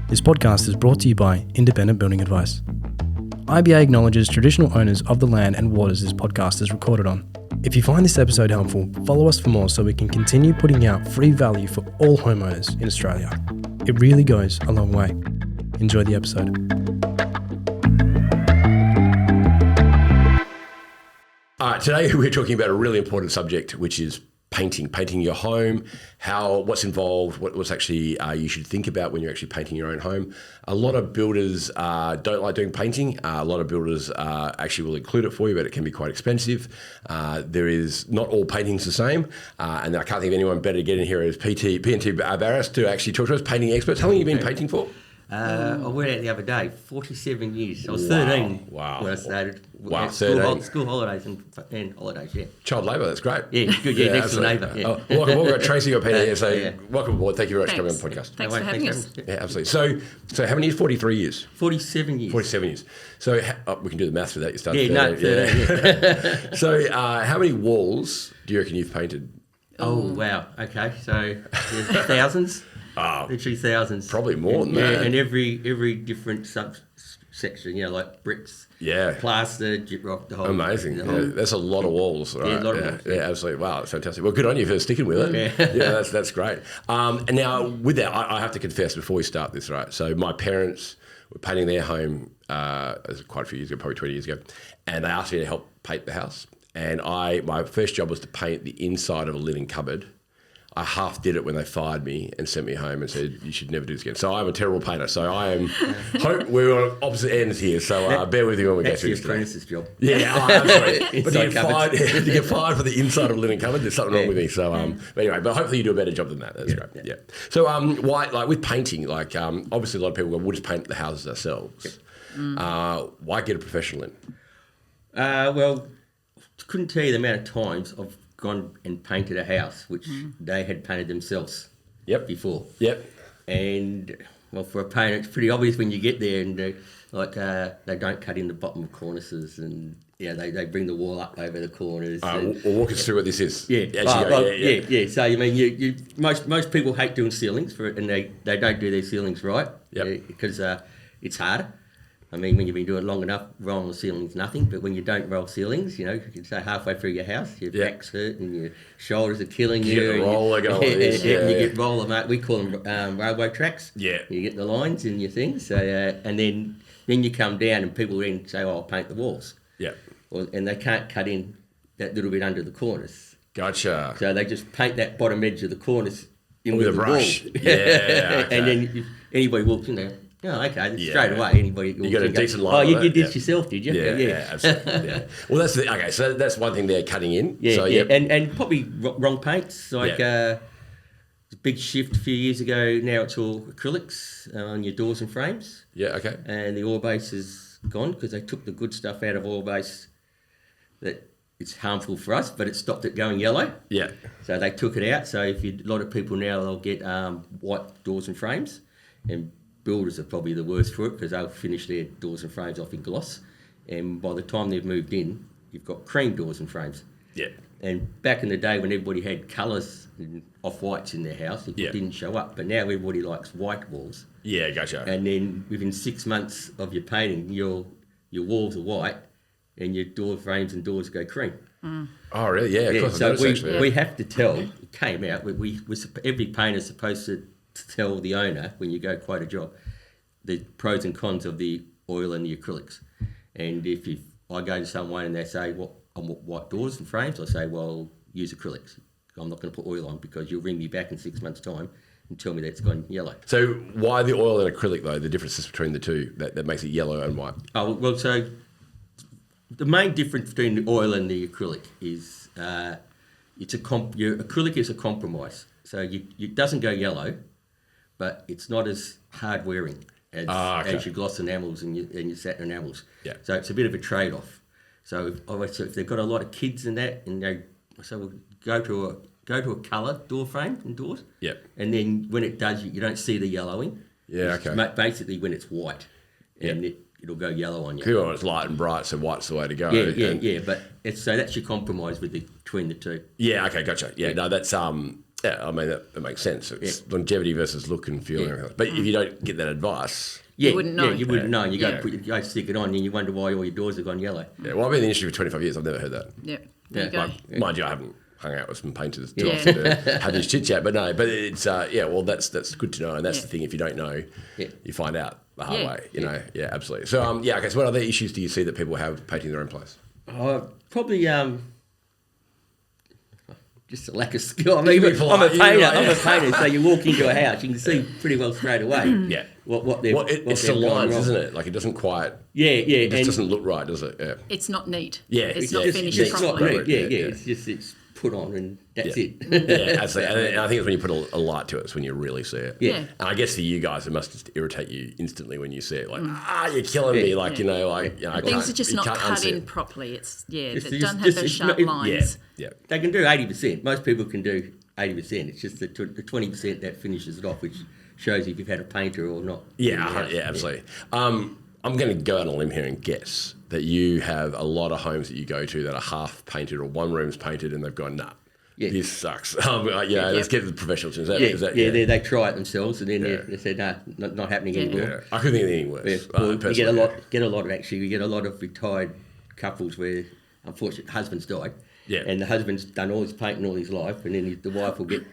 This podcast is brought to you by Independent Building Advice. IBA acknowledges traditional owners of the land and waters this podcast is recorded on. If you find this episode helpful, follow us for more so we can continue putting out free value for all homeowners in Australia. It really goes a long way. Enjoy the episode. Today we're talking about a really important subject, which is painting your home, what's involved, what's actually you should think about when you're actually painting your own home. A lot of builders don't like doing painting. A lot of builders actually will include it for you, but it can be quite expensive. There is not all paintings the same, and I can't think of anyone better to get in here as Peter Barrass to actually talk to us, painting experts. How long have you been painting for? I went out the other day, 47 years. I was 13 when I started. Wow, 13. School holidays and holidays, yeah. Child labour, that's great. Yeah, good, yeah, next door neighbour. Yeah. Welcome, Tracie or Peter here, so welcome aboard. Thank you very much for coming on the podcast. Thanks for having us. Yeah, absolutely. So how many years? 43 years? 47 years. 47 years. So we can do the maths for that. You started 13. Yeah. So how many walls do you reckon you've painted? Oh, wow. Okay, so thousands. Literally thousands. Probably more than that. Yeah, and every different subsection, like bricks, plaster, Gyprock, the whole. Amazing. That's a lot of walls, right? Yeah, a lot of walls. Yeah, absolutely. Wow, that's fantastic. Well, good on you for sticking with it. Yeah, that's great. And now with that, I have to confess before we start this, right? So my parents were painting their home quite a few years ago, probably 20 years ago, and they asked me to help paint the house. And my first job was to paint the inside of a linen cupboard. I half did it when they fired me and sent me home and said, you should never do this again. So I'm a terrible painter. So I am, we're on opposite ends here. So bear with me when we go through this. That's your apprentice's job. Yeah, absolutely. But to get fired for the inside of a linen cupboard, there's something wrong with me. So, but anyway, but hopefully you do a better job than that. That's great. Yeah. So why, like with painting, obviously a lot of people go, we'll just paint the houses ourselves. Why get a professional in? Well, couldn't tell you the amount of times I've gone and painted a house which they had painted themselves before. Yep. And well, for a painter, it's pretty obvious when you get there, and they don't cut in the bottom cornices, and they bring the wall up over the corners. Well, walk us through what this is. Yeah. So I mean, you most people hate doing ceilings and they don't do their ceilings right. Because it's harder. I mean, when you've been doing it long enough, rolling the ceiling's nothing. But when you don't roll ceilings, you can say halfway through your house, your back's hurt and your shoulders are killing you. You get roller going. And you get roller, mate. We call them railway tracks. Yeah. You get the lines in your thing. So and then you come down and people then say, "Oh, I'll paint the walls." Yeah. Well, and they can't cut in that little bit under the corners. Gotcha. So they just paint that bottom edge of the corners in with the brush. Wall. Yeah. Okay. And then if anybody walks in there. Oh, okay. Straight away, anybody. You got a decent line. Oh, you did this yourself, did you? Yeah, absolutely. Yeah. Well, okay. So that's one thing they're cutting in. Yeah. And probably wrong paints. A big shift a few years ago. Now it's all acrylics on your doors and frames. Yeah. Okay. And the oil base is gone because they took the good stuff out of oil base. That it's harmful for us, but it stopped it going yellow. Yeah. So they took it out. So a lot of people now they'll get white doors and frames, and builders are probably the worst for it because they'll finish their doors and frames off in gloss, and by the time they've moved in, you've got cream doors and frames. Yeah. And back in the day when everybody had colours and off-whites in their house, it didn't show up. But now everybody likes white walls. Yeah, gotcha. And then within 6 months of your painting, your walls are white and your door frames and doors go cream. Oh, really? Yeah, of course. So we have to tell, it came out, every painter's supposed to tell the owner when you go quote a job the pros and cons of the oil and the acrylics. And if I go to someone and they say, "Well, I want white doors and frames," I say, "Well, use acrylics. I'm not going to put oil on because you'll ring me back in 6 months' time and tell me that it's gone yellow." So why the oil and acrylic though? The differences between the two that makes it yellow and white? Oh well, so the main difference between the oil and the acrylic is your acrylic is a compromise. So it doesn't go yellow, but it's not as hard wearing as your gloss enamels and your satin enamels. Yeah. So it's a bit of a trade-off. So if they've got a lot of kids in that, and we'll go to a colour door frame and doors. Yeah. And then when it does, you don't see the yellowing. Yeah. Okay. Basically, when it's white, and it'll go yellow on you. Cool. It's light and bright, so white's the way to go. Yeah. But so that's your compromise between the two. Yeah. Okay. Gotcha. Yeah. No, that's Yeah, I mean, that makes sense. It's longevity versus look and feel and everything. But if you don't get that advice... Yeah, you wouldn't know. Yeah, you wouldn't know. You go stick it on and you wonder why all your doors have gone yellow. Yeah, well, I've been in the industry for 25 years. I've never heard that. Yeah, there you go. Mind you, I haven't hung out with some painters too often to have this chit chat, but it's well, that's good to know, and that's the thing. If you don't know, you find out the hard way. You know, absolutely. So okay. So what other issues do you see that people have painting their own place? Probably just a lack of skill. I mean, I'm a painter, so you walk into a house, you can see pretty well straight away. Yeah. It's the lines, isn't it? Like it doesn't quite. It just doesn't look right, does it? Yeah. It's not neat. Yeah. It's not finished properly. Not neat. It's put on and that's it. Yeah, absolutely. And I think it's when you put a light to it, it's when you really see it. Yeah. And I guess for you guys, it must just irritate you instantly when you see it. Like, you're killing me. Like, things are just not cut in properly. They don't have those sharp lines. Yeah. They can do 80%. Most people can do 80%. It's just the 20% that finishes it off, which shows if you've had a painter or not. Yeah, absolutely. I'm going to go out on a limb here and guess that you have a lot of homes that you go to that are half painted or one room's painted and they've gone, nah, this sucks. Let's get the professionals in. They try it themselves and then they said, no, not happening anymore. Yeah. I couldn't think of anything worse. You get a lot of retired couples where, unfortunately, husbands died. Yeah. And the husband's done all his painting all his life, and then the wife will get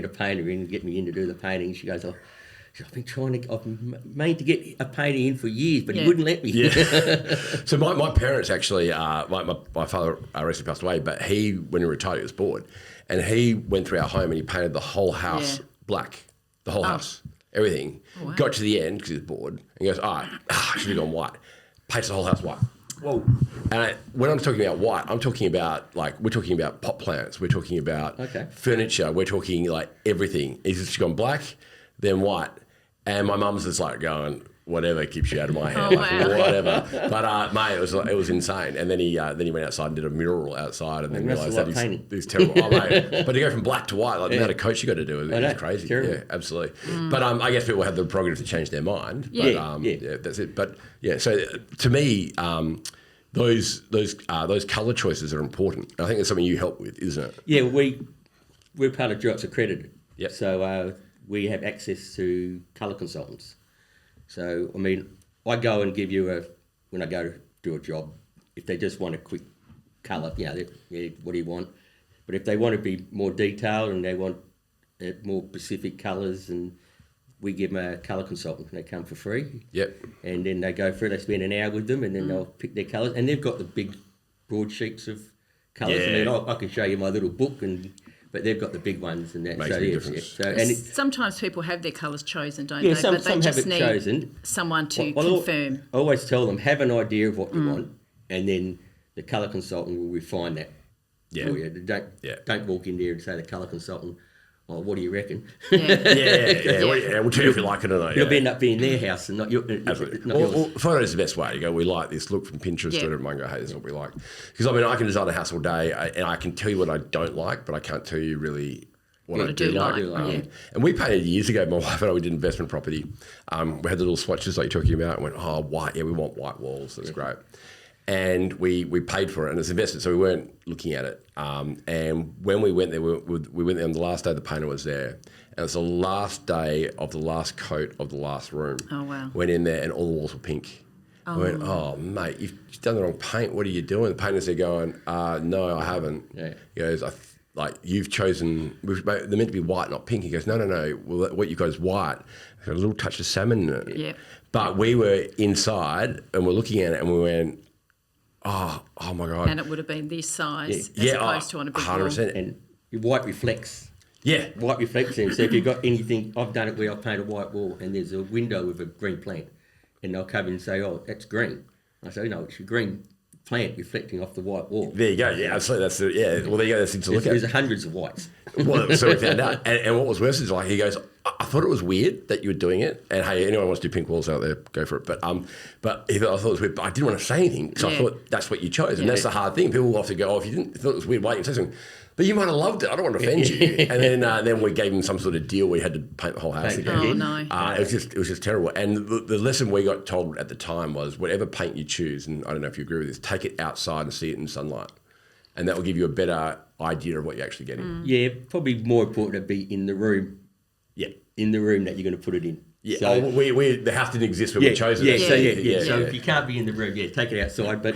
a painter in, get me in to do the painting. She goes, I've made to get a painter in for years, but he wouldn't let me. Yeah. So my parents actually, my father recently passed away, but when he retired, he was bored. And he went through our home and he painted the whole house black, the whole house, everything. Oh, wow. Got to the end because he was bored and he goes, I should have gone white. Paints the whole house white. Whoa. And when I'm talking about white, I'm talking about we're talking about pot plants, we're talking about furniture, we're talking like everything. He's just gone black, then white. And my mum's just like going, whatever keeps you out of my hair, whatever. But mate, it was insane. And then he went outside and did a mural outside, and then realised that he's terrible. But to go from black to white, like the amount of coats you got to do is crazy. Terrible. Yeah, absolutely. But I guess people have the prerogative to change their mind. But that's it. But so to me, those colour choices are important. I think that's something you help with, isn't it? Yeah, we're part of Dulux Accredited. Yep. So we have access to colour consultants. So, I mean, I go and give you when I go to do a job, if they just want a quick colour, what do you want? But if they want to be more detailed and they want more specific colours, and we give them a colour consultant and they come for free. Yep. And then they go through, they spend an hour with them and then they'll pick their colours. And they've got the big broad sheets of colours. Yeah. I mean, I can show you my little book but they've got the big ones and that. Makes a difference. Sometimes people have their colours chosen, don't they? But they just need chosen. Someone to confirm. I always tell them, have an idea of what you want, and then the colour consultant will refine that for you. Don't walk in there and say the colour consultant, what do you reckon? We'll tell you if you like it or not. It'll end up being their house and not yours. Photo is the best way. You go, we like this look from Pinterest, or everyone go, hey, this is what we like. Because I mean, I can design a house all day and I can tell you what I don't like, but I can't tell you really what I do like. And we painted years ago, my wife and I, we did investment property. We had the little swatches like you're talking about and went, white, we want white walls. That's great. And we paid for it, and it's investment, so we weren't looking at it. And when we went there, we went there on the last day the painter was there, and it was the last day of the last coat of the last room. Oh, wow. Went in there, and all the walls were pink. I went, mate, you've done the wrong paint. What are you doing? The painter's there going, no, I haven't. Yeah. He goes, you've chosen, they're meant to be white, not pink. He goes, no. Well, what you got is white. It's got a little touch of salmon in it. Yep. But we were inside, and we're looking at it, and we went, oh my God. And it would have been this size as opposed to on a big 100%. Wall. And your white reflects. Yeah. White reflects in. So if you've got anything, I've done it where I've painted a white wall and there's a window with a green plant, and they'll come in and say, that's green. I say, no, it's your green plant reflecting off the white wall. There you go. Yeah, absolutely. Well, there you go. That's thing to look at. There's hundreds of whites. Well, so we found out. And what was worse is he goes, I thought it was weird that you were doing it. And hey, anyone wants to do pink walls out there, go for it. But I thought it was weird. But I didn't want to say anything because I thought that's what you chose. And that's the hard thing. People often go, if you didn't thought it was weird, why didn't you say something? But you might have loved it. I don't want to offend you. And then we gave him some sort of deal where you had to paint the whole house again. Oh, no. It was just terrible. And the lesson we got told at the time was whatever paint you choose, and I don't know if you agree with this, take it outside and see it in sunlight. And that will give you a better idea of what you're actually getting. Yeah, probably more important to be in the room. Yeah. In the room that you're going to put it in. Yeah, so, the house didn't exist when we chose it. So if you can't be in the room, take it outside. But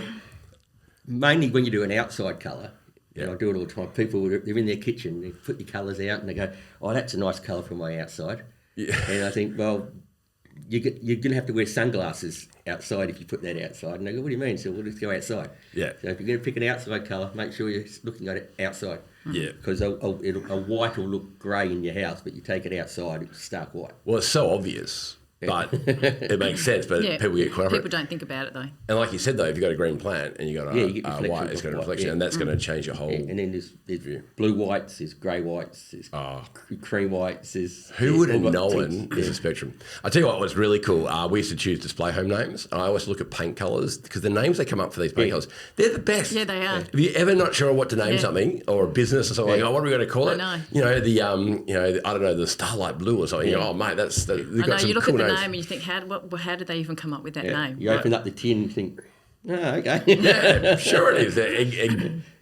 mainly when you do an outside colour, and I do it all the time, people, they're in their kitchen, they put your colours out and they go, oh, that's a nice colour for my outside. Yeah. And I think, well, you're going to have to wear sunglasses outside if you put that outside. And they go, what do you mean? So we'll just go outside. Yeah. So if you're going to pick an outside colour, make sure you're looking at it outside. Yeah. Because a white will look grey in your house, but you take it outside, it's stark white. Well, it's so obvious. But it makes sense, but people get caught up. People don't think about it though. And like you said though, if you've got a green plant and you've got a white, it's got a reflection, and that's going to change your whole. And then there's blue whites, there's grey whites, there's cream whites. Who would have known there's a spectrum? I'll tell you what was really cool. We used to choose display home names. I always look at paint colours because the names they come up for these paint colours, they're the best. Yeah, they are. If you're ever not sure what to name something or a business or something, what are we going to call it? I know. You know I don't know, the Starlight Blue or something. Oh mate, that's. I know. You look at the name and you think, how did they even come up with that name? You open up the tin and think, okay. Yeah, sure it is.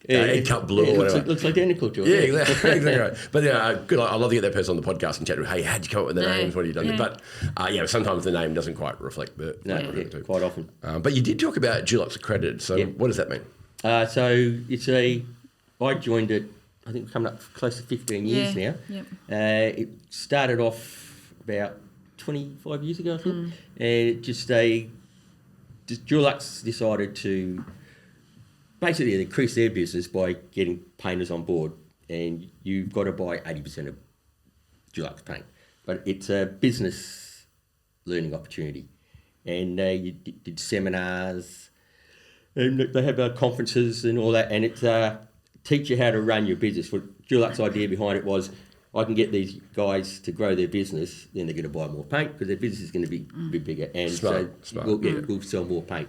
Egg cup blue or whatever. It looks identical to it. Yeah, exactly right. But good. I love to get that person on the podcast and chat with, hey, how'd you come up with the names? What have you done? Yeah. But sometimes the name doesn't quite reflect the... quite often. But you did talk about Dulux Accredited. So what does that mean? So it's I joined it, I think we're coming up close to 15 years now. Yep. It started off about 25 years ago, I think. And Dulux decided to basically increase their business by getting painters on board. And you've got to buy 80% of Dulux paint. But it's a business learning opportunity. And you did seminars, and they have conferences and all that. And it's teach you how to run your business. What Dulux idea behind it was, I can get these guys to grow their business, then they're going to buy more paint because their business is going to be bigger. And Smart. We'll sell more paint.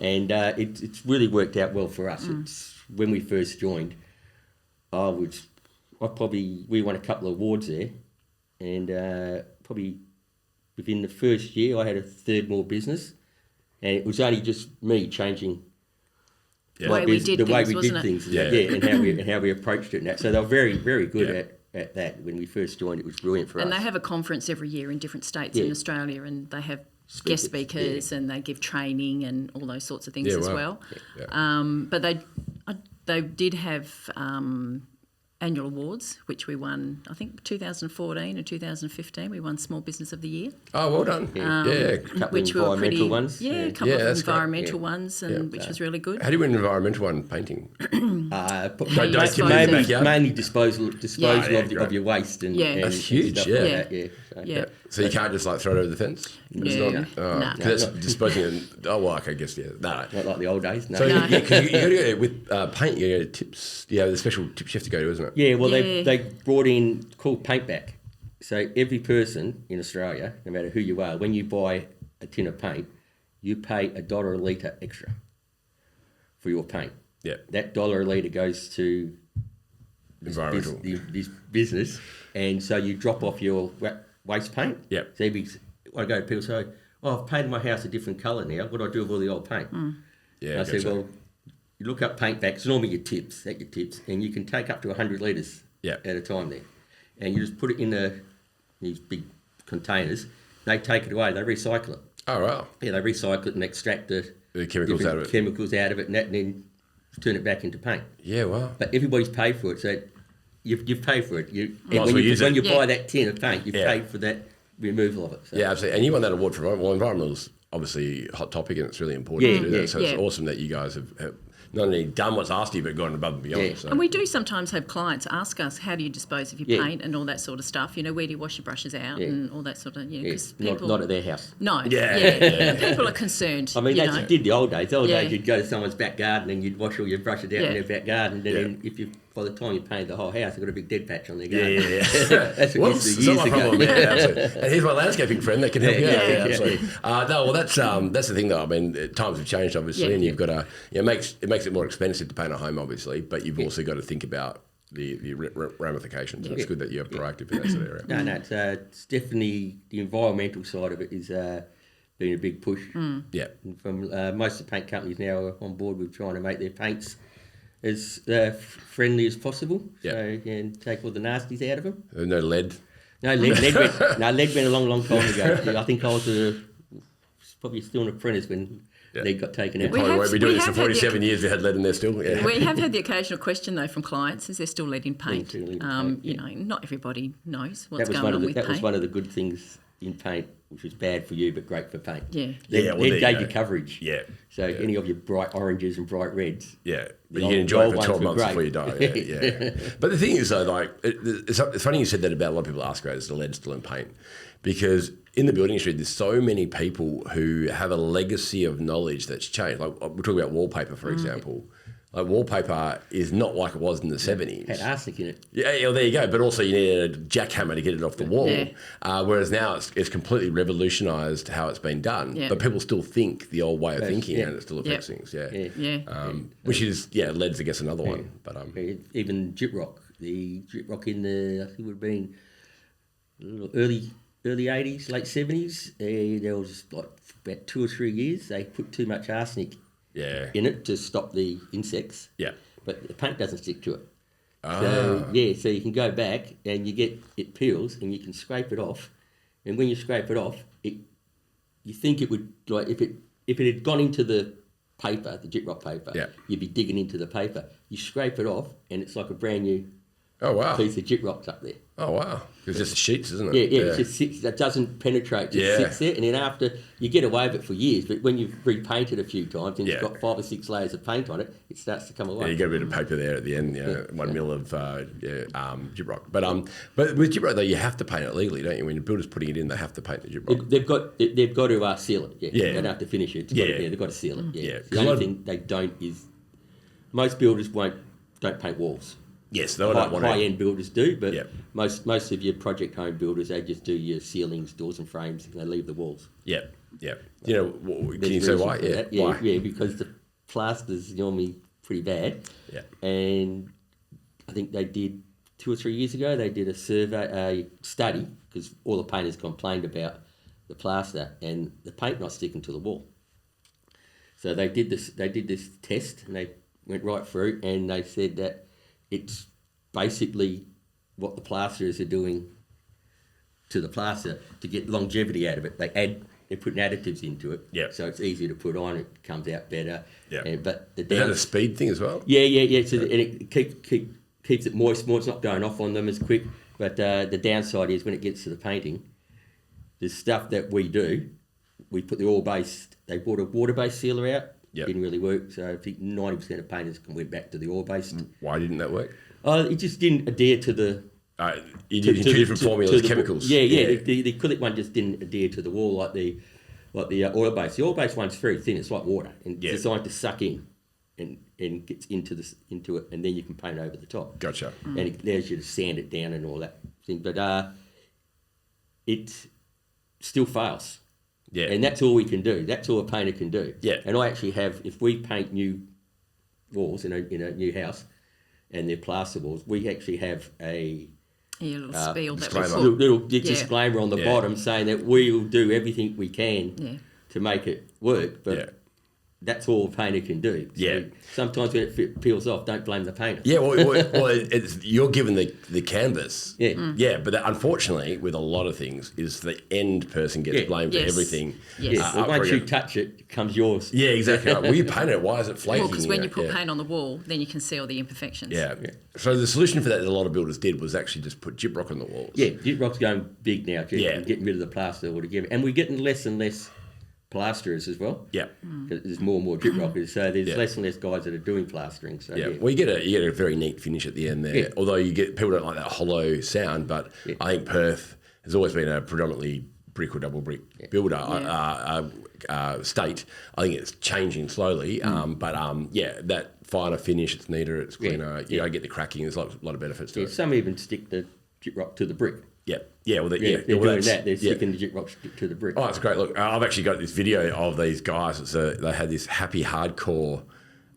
And it's really worked out well for us. It's, when we first joined, we won a couple of awards there. And probably within the first year, I had a third more business. And it was only just me changing the way we did things, and how we approached it. And that. So they were very, very good at that. When we first joined, it was brilliant for us. And they have a conference every year in different states in Australia, and they have guest speakers and they give training and all those sorts of things as well. But they did have annual awards, which we won, I think 2014 and 2015. We won Small Business of the Year. Oh, well done. Which were environmental ones. A couple of environmental ones, which was really good. How do you win an environmental one? Painting? Mainly disposal of your waste. And that's huge, So you can't just throw it over the fence? No. Because that's disposing I guess, No. Not like the old days, no. So you got to go with paint, you go tips, the special tips you have to go to, isn't it? Yeah, well, they brought in, called Paintback. So every person in Australia, no matter who you are, when you buy a tin of paint, you pay $1 a litre extra for your paint. Yeah. That $1 a litre goes to environmental this business, and so you drop off your waste paint. Yeah. So I go to people say, I've painted my house a different colour now. What do I do with all the old paint? Yeah. And I said, well, you look up Paintbacks, normally your tips, and you can take up to 100 litres at a time there. And you just put it in these big containers. They take it away. They recycle it. Oh, wow. Yeah, they recycle it and extract the chemicals out of it. And then turn it back into paint. Yeah, wow. But everybody's paid for it, so you've paid for it. When you buy that tin of paint, you've paid for that removal of it. So. Yeah, absolutely. And you won that award for environmental's obviously a hot topic, and it's really important to do that. So it's awesome that you guys have not only done what's asked of you, but gone above and beyond. Yeah. So. And we do sometimes have clients ask us, how do you dispose of your paint and all that sort of stuff? Where do you wash your brushes out and all that sort of, because people... Not at their house. No. And people are concerned. I mean, that's you did the old days. The old days, you'd go to someone's back garden and you'd wash all your brushes out in their back garden. And then if you... By the time you painted the whole house, they've got a big dead patch on their garden. That's what used to years ago. Problem, absolutely. And here's my landscaping friend that can help you out. Absolutely. That's the thing, though. I mean, times have changed, obviously, and you've got to... it makes it more expensive to paint a home, obviously, but you've also got to think about the ramifications. It's good that you're proactive in that sort of area. No, it's definitely... The environmental side of it is been a big push. Yeah. From most of the paint companies now are on board with trying to make their paints as friendly as possible. So and take all the nasties out of them. No lead. No, lead went a long time ago. I think I was probably still an apprentice when lead got taken out. Probably won't be doing this for 47 years. They had lead in there still. Yeah. We have had the occasional question though from clients: is there still lead in paint? You know, not everybody knows what's going on with paint. That was one of the good things in paint, which was bad for you but great for paint. Yeah. Lead gave you coverage. Yeah. So any of your bright oranges and bright reds. Yeah. But you can enjoy it for 12 months before you die. Yeah. But the thing is though, like it's funny you said that about a lot of people ask about is the lead still in paint, because in the building industry, there's so many people who have a legacy of knowledge that's changed. Like we're talking about wallpaper, for example. Like wallpaper is not like it was in the 70s. Had arsenic in it. Yeah, well, there you go. But also you need a jackhammer to get it off the wall. Whereas now it's completely revolutionised how it's been done. Yeah. But people still think the old way of thinking and it still affects things. Which is, lead's, I guess, another one. But even Gyprock. The Gyprock in the, I think it would have been early 80s, late 70s. There was like about 2 or 3 years, they put too much arsenic in it to stop the insects. Yeah. But the paint doesn't stick to it. So you can go back and it peels and you can scrape it off. And when you scrape it off, you think it would, like if it had gone into the paper, the Gyprock paper, you'd be digging into the paper. You scrape it off and it's like a brand new piece of Gyprock's up there. Oh, wow. It's just sheets, isn't it? Yeah, it just sits, that doesn't penetrate, just sits there. And then after, you get away with it for years, but when you've repainted a few times and it's got 5 or 6 layers of paint on it, it starts to come away. Yeah, you get a bit of paper there at the end, 1 mil of Gyprock. But with Gyprock, though, you have to paint it legally, don't you? When the builder's putting it in, they have to paint the Gyprock. They've got to seal it, They don't have to finish it. They've got to seal it, The only thing they don't is, most builders don't paint walls. Yes, they don't want to. High-end builders do, but most of your project home builders, they just do your ceilings, doors and frames, and they leave the walls. Yeah. You know, can you say why? Why? Yeah, because the plaster's normally pretty bad. Yeah. And I think they did 2 or 3 years ago, they did a study, because all the painters complained about the plaster and the paint not sticking to the wall. So they did this test, and they went right through, and they said that it's basically what the plasterers are doing to the plaster to get longevity out of it. They're putting additives into it, so it's easier to put on. It comes out better. Yeah, but is that a speed thing as well? Yeah. So and it keeps it moist more. It's not going off on them as quick. But the downside is when it gets to the painting, the stuff that we do, we put the oil-based. They bought a water-based sealer out. Didn't really work, so I think 90% of painters went back to the oil-based. Why didn't that work? It just didn't adhere to the... you did two different formulas, chemicals. The acrylic one just didn't adhere to the wall like the oil-based. The oil-based one's very thin, it's like water, and it's designed to suck in and gets into it, and then you can paint over the top. Gotcha. And it allows you to sand it down and all that thing, but it still fails. Yeah, and that's all we can do. That's all a painter can do. Yeah, and I actually have. If we paint new walls in a new house, and they're plaster walls, we actually have a little spiel little disclaimer on the bottom saying that we will do everything we can to make it work. But that's all a painter can do. So sometimes when it peels off, don't blame the painter. Yeah, well you're given the canvas. Yeah, but unfortunately, with a lot of things, is the end person gets blamed for everything. Yes. Once you touch it, it becomes yours. Yeah, exactly. Right. Well, you paint it. Why is it flaking? Well, because when you put paint on the wall, then you can see all the imperfections. Yeah. So the solution for that a lot of builders did was actually just put Gyprock on the walls. Yeah, Gyprock's going big now. Getting rid of the plaster altogether, and we're getting less and less plasterers as well. Yeah, because there's more and more Gyprockers, so there's less and less guys that are doing plastering. So well, you get a very neat finish at the end there. Although you get people don't like that hollow sound, but I think Perth has always been a predominantly brick or double brick builder state. I think it's changing slowly, but that finer finish, it's neater, it's cleaner. You don't get the cracking. There's a lot of benefits to it. Some even stick the Gyprock to the brick. They're doing that. They're sticking the Gyprock to the brick. Oh, that's great. Look, I've actually got this video of these guys. They had this happy hardcore.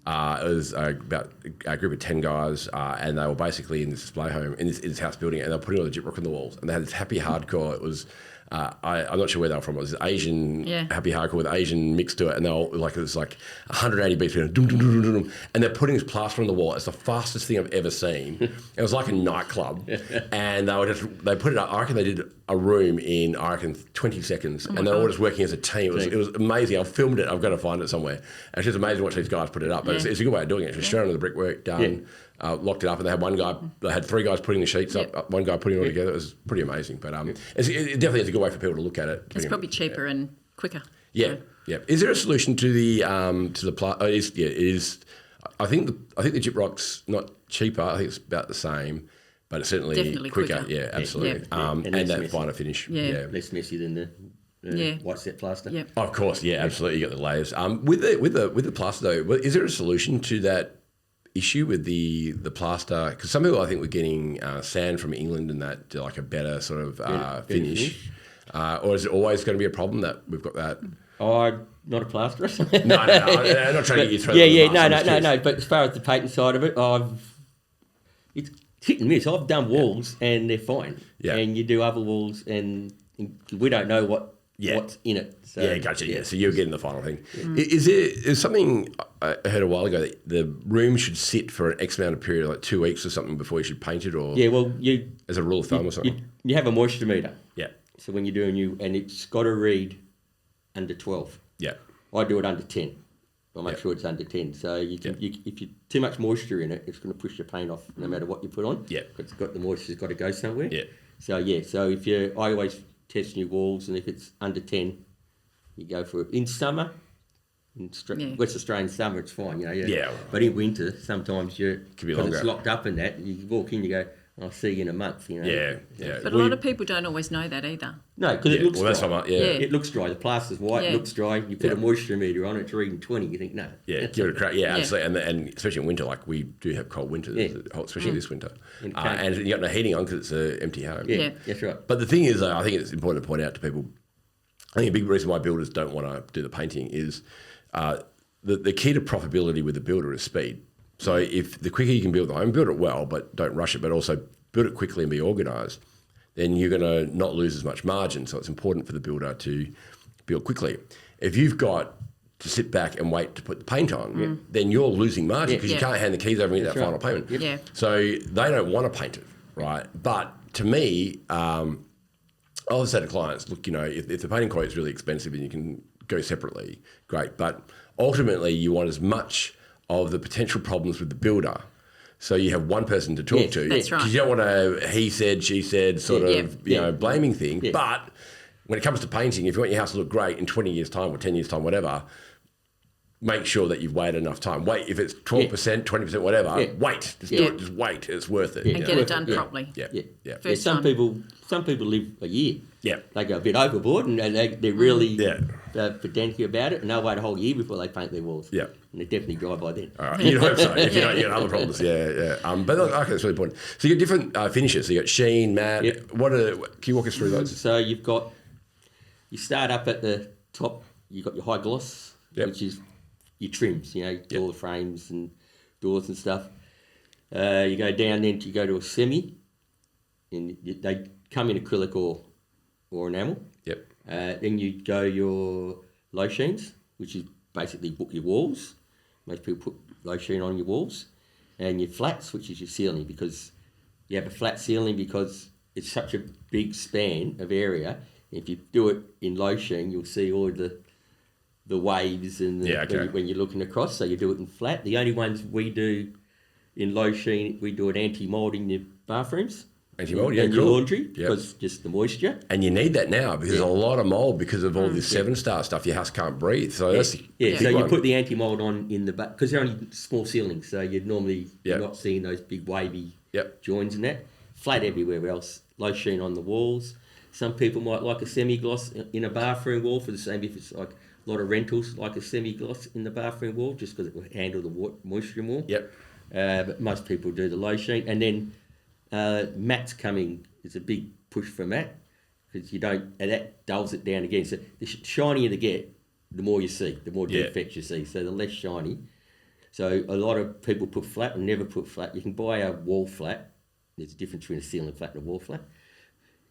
It was about a group of 10 guys, and they were basically in this display home, in this house building, and they were putting all the Gyprock on the walls. And they had this happy hardcore. It was I'm not sure where they were from. It was Asian happy hardcore with Asian mixed to it, and they were like, it was like 180 beats per minute, and they're putting this plaster on the wall. It's the fastest thing I've ever seen. It was like a nightclub, and they put it up. I reckon they did a room in 20 seconds, and they're all just working as a team. It was amazing. I filmed it. I've got to find it somewhere. It's just amazing to watch these guys put it up. But it's a good way of doing it. Just showing them the brickwork done. Locked it up, and they had one guy. They had 3 guys putting the sheets up, one guy putting it all together. It was pretty amazing. But it definitely is a good way for people to look at it. It's probably cheaper and quicker. Yeah, yeah. Is there a solution to the it is. I think the Gyprock's not cheaper. I think it's about the same, but it's certainly definitely quicker. Yeah, absolutely. And that finer finish. Yeah, less messy than the white set plaster. Yeah. Oh, of course, yeah, absolutely. You got the layers. With the plaster though, is there a solution to that issue with the plaster? Because some people, I think, were getting sand from England and that to like a better sort of finish. Or is it always going to be a problem that we've got that? Oh, not a plasterer. No, I'm not trying to get you through. No. But as far as the painting side of it, it's hit and miss. I've done walls and they're fine. Yeah. And you do other walls and we don't know what's in it. So, yeah, gotcha. Yeah, so you're getting the final thing. Yeah. Is something I heard a while ago that the room should sit for an X amount of period, like 2 weeks or something, before you should paint it? Or as a rule of thumb or something? You have a moisture meter. Yeah. So when you're doing and it's got to read under 12. Yeah. I do it under 10. I'll make sure it's under 10. So if you too much moisture in it, it's going to push your paint off no matter what you put on. Yeah. Because the moisture's got to go somewhere. Yeah. So I always test new walls, and if it's under 10, you go for it. In summer, West Australian summer, it's fine, But in winter, sometimes it's locked up in that. You walk in, you go, I'll see you in a month, Yeah. But a lot of people don't always know that either. No, because it looks dry. That's what It looks dry. The plaster's white, it looks dry. You put a moisture meter on it, it's reading 20. You think, no. Yeah, give it a crack. Yeah, absolutely. And especially in winter, like we do have cold winters, especially this winter. And you got no heating on because it's an empty home. Yeah, that's right. But the thing is, I think it's important to point out to people, I think a big reason why builders don't want to do the painting is the key to profitability with the builder is speed. So if the quicker you can build the home, build it well, but don't rush it, but also build it quickly and be organised, then you're going to not lose as much margin. So it's important for the builder to build quickly. If you've got to sit back and wait to put the paint on, then you're losing margin because you can't hand the keys over and get that final payment. Yeah. So they don't want to paint it, right? But to me, I always say to clients, look, if the painting quote is really expensive and you can go separately, great. But ultimately, you want as much of the potential problems with the builder, so you have one person to talk to. That's right. Because you don't want a he said, she said sort of blaming thing. Yeah. But when it comes to painting, if you want your house to look great in 20 years' time or 10 years' time, whatever, make sure that you've waited enough time. Wait, if it's 12%, 20%, whatever, wait. Just do it. Just wait. It's worth it. And get it done properly. Yeah. Some people live a year. Yeah. They go a bit overboard and they're really pedantic about it, and they'll wait a whole year before they paint their walls. Yeah. And they're definitely dry by then. All right. You'd hope so. If you got other problems. Yeah. But okay, that's really important. So you got different finishes. So you got sheen, matte. Yep. Can you walk us through those? So you start up at the top, you've got your high gloss, which is your trims, all the frames and doors and stuff. You go down, then you go to a semi, and they come in acrylic or enamel. Yep. Then you go your low sheens, which is basically your walls. Most people put low sheen on your walls. And your flats, which is your ceiling, because you have a flat ceiling because it's such a big span of area. If you do it in low sheen, you'll see all the waves and when you're looking across. So you do it in flat. The only ones we do in low sheen, we do an anti-mould in your bathrooms. Anti-mould, and your laundry, because just the moisture. And you need that now because there's a lot of mould because of all this 7-star stuff. Your house can't breathe. So that's so you put the anti-mould on in the back because they're only small ceilings. So you'd normally not seeing those big wavy joins in that. Flat everywhere else. Low sheen on the walls. Some people might like a semi-gloss in a bathroom wall for the same if it's like a lot of rentals like a semi-gloss in the bathroom wall just because it will handle the moisture more. Yep. But most people do the low sheen. And then matte's coming. It's a big push for matte because and that dulls it down again. So the shinier they get, the more you see, the more defects you see. So the less shiny. So a lot of people put flat and never put flat. You can buy a wall flat. There's a difference between a ceiling flat and a wall flat.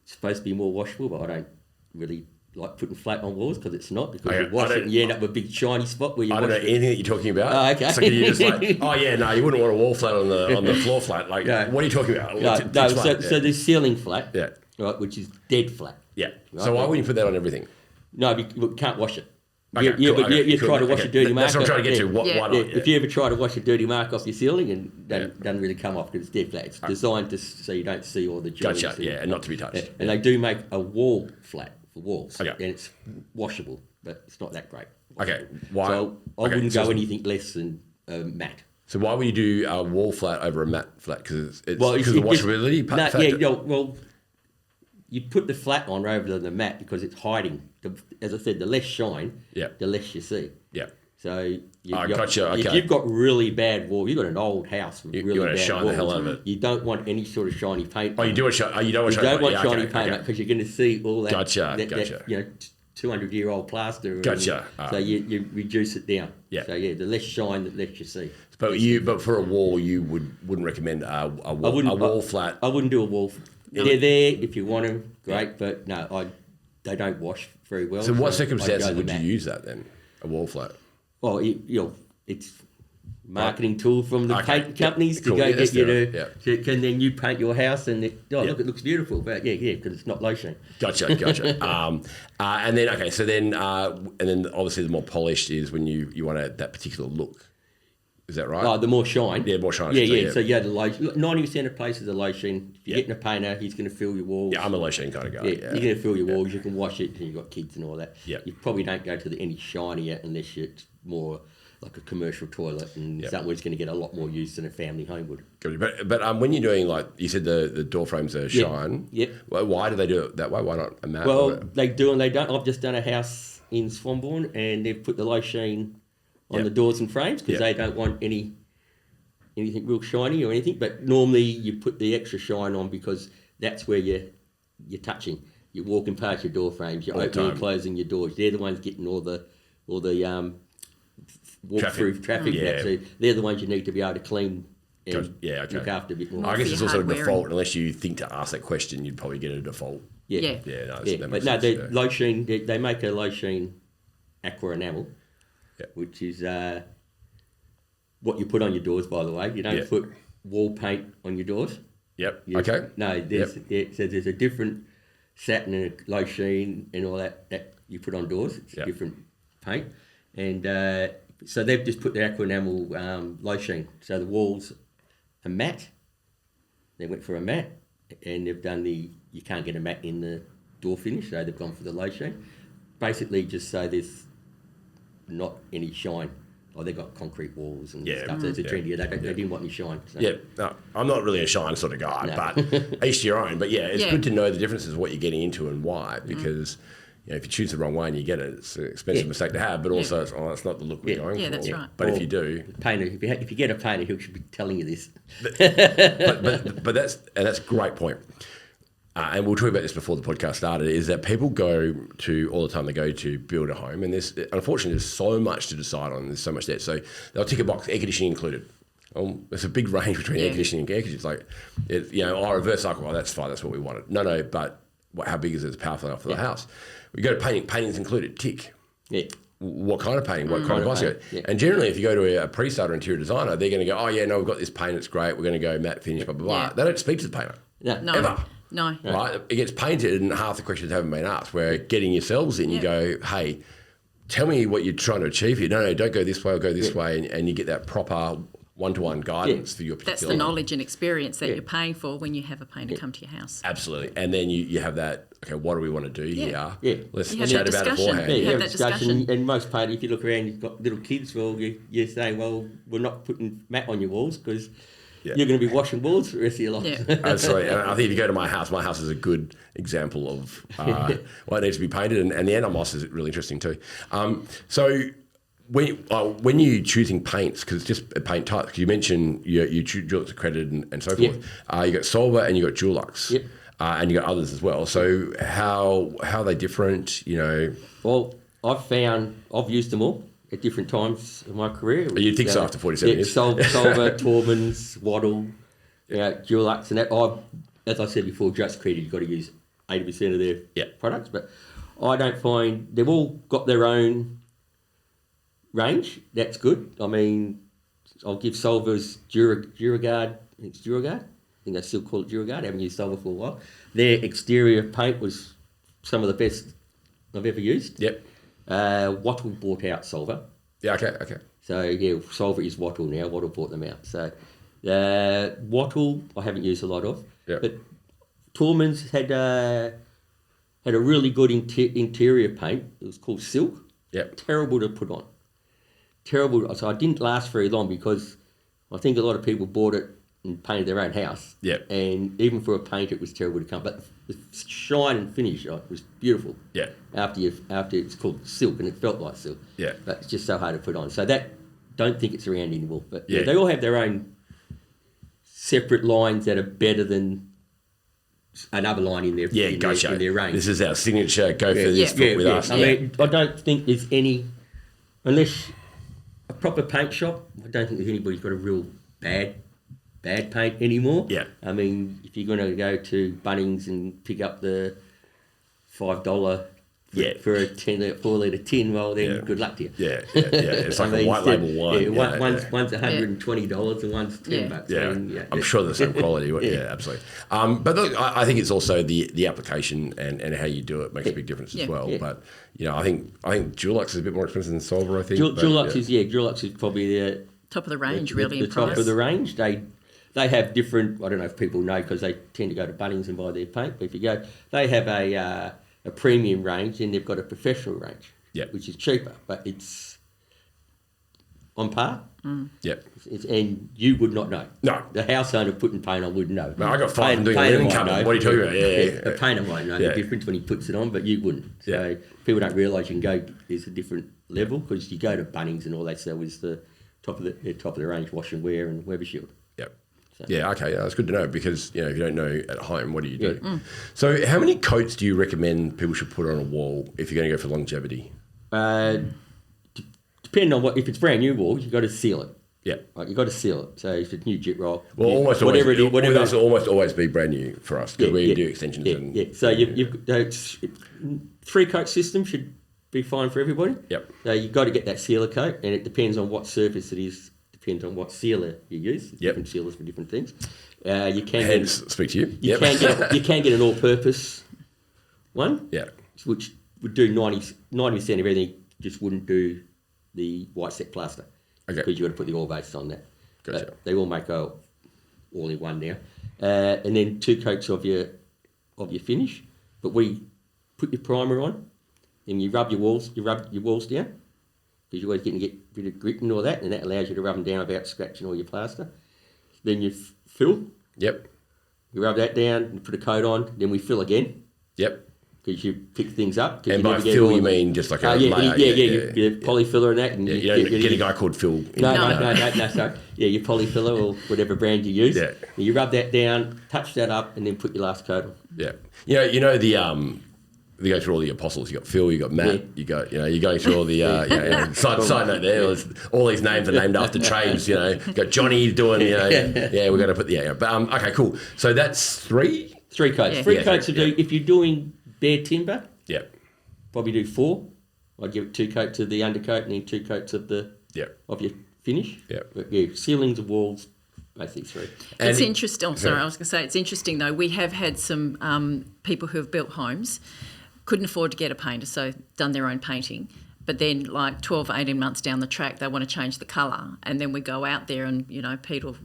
It's supposed to be more washable, but I don't really like putting flat on walls because it's not, because you wash it and you end up with a big shiny spot where you I don't know anything that you're talking about. Oh, okay. So you're just like, oh yeah, no, you wouldn't want a wall flat on the floor flat. Like, what are you talking about? So there's ceiling flat, right, which is dead flat. Yeah. Right? So why wouldn't you put that on everything? No, you can't wash it. Okay, but you try to wash a dirty mark. That's what I'm trying to get to. Why not? If you ever try to wash a dirty mark off your ceiling and doesn't really come off because it's dead flat. It's designed so you don't see all the joints. Gotcha. And not to be touched. Yeah. And they do make a wall flat for walls. Okay. And it's washable, but it's not that great. Okay. Why? So I wouldn't go anything less than matte. So why would you do a wall flat over a matte flat? Because it's because of the washability factor? You put the flat on over the matte because it's hiding. As I said, the less shine, the less you see. Yeah. So gotcha. If you've got really bad wall, you've got an old house with really bad walls. You want to shine the hell out of it. You don't want any sort of shiny paint. Oh, you don't want shiny paint because you're going to see all that. Gotcha. That 200-year-old plaster. Gotcha. So you reduce it down. Yeah. So the less shine, the less you see. But for a wall, you wouldn't recommend a wall flat. I wouldn't do a wall. They're there if you want them, great. But no, they don't wash very well. So what circumstances would you use that then? A wall flat? Well, it's marketing tool from the paint companies to go get you to, and then you paint your house and look, it looks beautiful. But because it's not lotion. Gotcha. And then and then obviously the more polished is when you want that particular look. Is that right? Oh, the more shine. Yeah, more shine. Yeah. So the low 90% of places are low sheen. If you're getting a painter, he's going to fill your walls. Yeah, I'm a low sheen kind of guy. Yeah, you're going to fill your walls. You can wash it, and you've got kids and all that. Yeah. You probably don't go to any shinier unless it's more like a commercial toilet and something where it's going to get a lot more use than a family home would. But when you're doing, like you said, the door frames are shine. Yep. Why do they do it that way? Why not a matte? Well, they do and they don't. I've just done a house in Swanbourne and they've put the low sheen on the doors and frames because they don't want anything real shiny or anything. But normally you put the extra shine on because that's where you're touching. You're walking past your door frames. You're opening and closing your doors. They're the ones getting all the walk-through traffic. Yeah. So they're the ones you need to be able to clean and look after a bit more. I guess it's also a default. Unless you think to ask that question, you'd probably get a default. Yeah. But no, the low sheen. They make a low sheen aqua enamel, which is what you put on your doors. By the way, you don't put wall paint on your doors. Yep. No, there's a different satin and a low sheen and all that you put on doors. It's a different paint. And so they've just put the aqua enamel low sheen. So the walls are matte. They went for a matte, and they've done you can't get a matte in the door finish, so they've gone for the low sheen. Basically, just so there's not any shine. Oh, they've got concrete walls and stuff. So it's a trendy. They didn't want any shine. So. Yeah, no, I'm not really a shine sort of guy, but each to your own. But it's good to know the differences of what you're getting into and why, because if you choose the wrong way and you get it, it's an expensive mistake to have, but also it's not the look we're going for. Yeah, that's right. But if you do... Painter, if you get a painter, he should be telling you this. But that's a great point. And we'll talk about this before the podcast started, is that people go to, all the time they go to build a home, and unfortunately there's so much to decide on, there's so much there. So they'll tick a box, air conditioning included. There's a big range between air conditioning and air conditioning. It's like, reverse cycle, that's fine, that's what we wanted. No, but how big is it? It's powerful enough for the house. We go to painting, painting's included, tick. Yeah. What kind of painting? What kind of advice you got? Yeah. And generally, if you go to a pre-starter interior designer, they're going to go, we've got this paint, it's great, we're going to go matte finish, blah, blah, blah. Yeah. They don't speak to the painter. No. Ever. No. Right? It gets painted and half the questions haven't been asked. Where getting yourselves in, you go, hey, tell me what you're trying to achieve here. No, don't go this way or go this way. And you get that proper one-to-one guidance for your particular... That's the knowledge and experience that you're paying for when you have a painter come to your house. Absolutely. And then you have that, okay, what do we want to do here? Yeah. Let's chat about it beforehand. You have that discussion. And most painters, if you look around, you've got little kids, you're saying, well, we're not putting matte on your walls because... You're going to be washing walls for the rest of your life. Yeah. Absolutely. And I think if you go to my house is a good example of what needs to be painted. And the Anamos is really interesting too. So when you're choosing paints, because it's just a paint type, because you mentioned you choose Dulux Accredited and so forth. You got Solver and you got Dulux. Yep. And you got others as well. So how are they different, Well, I've used them all at different times in my career. You'd think so after 47 years. Solver, Tormans, Waddle, Dulux, and that. As I said before, Dulux Accredited, you've got to use 80% of their products. But I don't find they've all got their own range. That's good. I mean, I'll give Solver's Duragard. It's Duragard. I think they still call it Duragard. I haven't used Solver for a while. Their exterior paint was some of the best I've ever used. Yep. Wattle bought out Solver. Yeah, okay. So, yeah, Solver is Wattle now. Wattle bought them out. So, Wattle I haven't used a lot of. Yep. But Tormans had a really good interior paint. It was called Silk. Yep. Terrible to put on. Terrible. So, I didn't last very long because I think a lot of people bought it and painted their own house. Yep. And even for a paint, it was terrible to come. But the shine and finish was beautiful. Yeah. After it's called silk and it felt like silk. Yeah. But it's just so hard to put on. So don't think it's around anymore. But yeah, they all have their own separate lines that are better than another line in their in their range. This is our signature. Go for this with us. I mean, I don't think there's any, unless a proper paint shop. I don't think there's anybody's got a real bad paint anymore. Yeah. I mean, if you're going to go to Bunnings and pick up the $5 for a 4-litre tin, well, then good luck to you. Yeah. It's like a white label wine. One's $120 and one's $10. Yeah. I mean, I'm sure the same quality. Yeah, absolutely. But look, I think it's also the application and how you do it makes a big difference as well. Yeah. But I think Dulux is a bit more expensive than Solver. I think Dulux is probably the top of the range, really. The top of the range. They have different. I don't know if people know because they tend to go to Bunnings and buy their paint. But if you go, they have a premium range and they've got a professional range, which is cheaper, but it's on par. Yep. And you would not know. No. The house owner putting paint on wouldn't know. No, I got five doing a linen cover. What are you talking about? Yeah. The painter might know the difference when he puts it on, but you wouldn't. So people don't realise you can go. There's a different level because you go to Bunnings and all they sell is the top of the range wash and wear and Weber Shield. Yep. So. Yeah, okay, that's good to know because if you don't know at home, what do you do? So, how many coats do you recommend people should put on a wall if you're going to go for longevity? Depending on if it's brand new walls, you've got to seal it. Yeah, you've got to seal it. So if it's new Gyprock, almost always be brand new for us because we do extensions. So you've 3-coat system should be fine for everybody. Yep. So you've got to get that sealer coat, and it depends on what surface it is. Depends on what sealer you use. Different sealers for different things. You can speak to you. You can get an all-purpose one. Yeah. Which would do 90% of everything. Just wouldn't do the white set plaster. Okay. Because you've got to put the oil base on that. Gotcha. They all make all in one now. And then 2 coats of your finish. But we put your primer on, and you rub your walls down. Because you're always getting to get rid of grit and all that, and that allows you to rub them down without scratching all your plaster. Then you fill. Yep. You rub that down and put a coat on. Then we fill again. Yep. Because you pick things up. And by fill, you mean just like a layer? Yeah, polyfiller and that. And you get a guy called Phil. No, sorry. Yeah, your polyfiller or whatever brand you use. Yeah. You rub that down, touch that up, and then put your last coat on. Yeah. They go through all the apostles. You got Phil, you got Matt, you got you're going through all the side note there. All these names are named after trades. You got Johnny doing we're going to put But okay, cool. So that's 3 coats. Yeah. 3 coats to do if you're doing bare timber. Yeah. Probably do 4. I'd give it 2 coats of the undercoat and then 2 coats of your finish. Yeah. But ceilings of walls. Basically 3. It's interesting. I was going to say it's interesting though. We have had some people who have built homes. Couldn't afford to get a painter, so done their own painting. But then, like 12 or 18 months down the track, they want to change the colour, and then we go out there and Pete will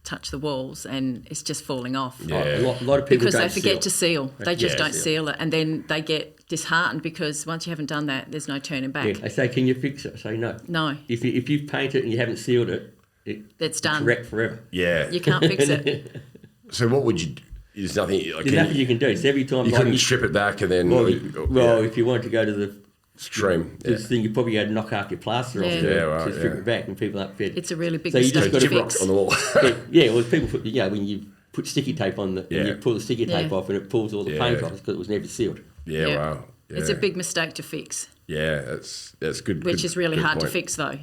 touch the walls, and it's just falling off. Yeah. A lot of people because they forget to seal. They just don't seal it, and then they get disheartened because once you haven't done that, there's no turning back. Yeah. They say, "Can you fix it?" I say, "No." No. If you paint it and you haven't sealed it, it's done. It's wrecked forever. Yeah. You can't fix it. So what would you do? There's nothing. There's nothing you can do. So every time you couldn't strip it back and then. If you want to go to the extreme, this thing, you probably got to knock half your plaster off to strip it back, and people aren't fed. It's a really big mistake. So you just got to fix on the wall. Well, people put when you put sticky tape on when you pull the sticky tape off and it pulls all the paint off because it was never sealed. Yeah, wow. Yeah. It's a big mistake to fix. Yeah, that's good. Which is really hard to fix though.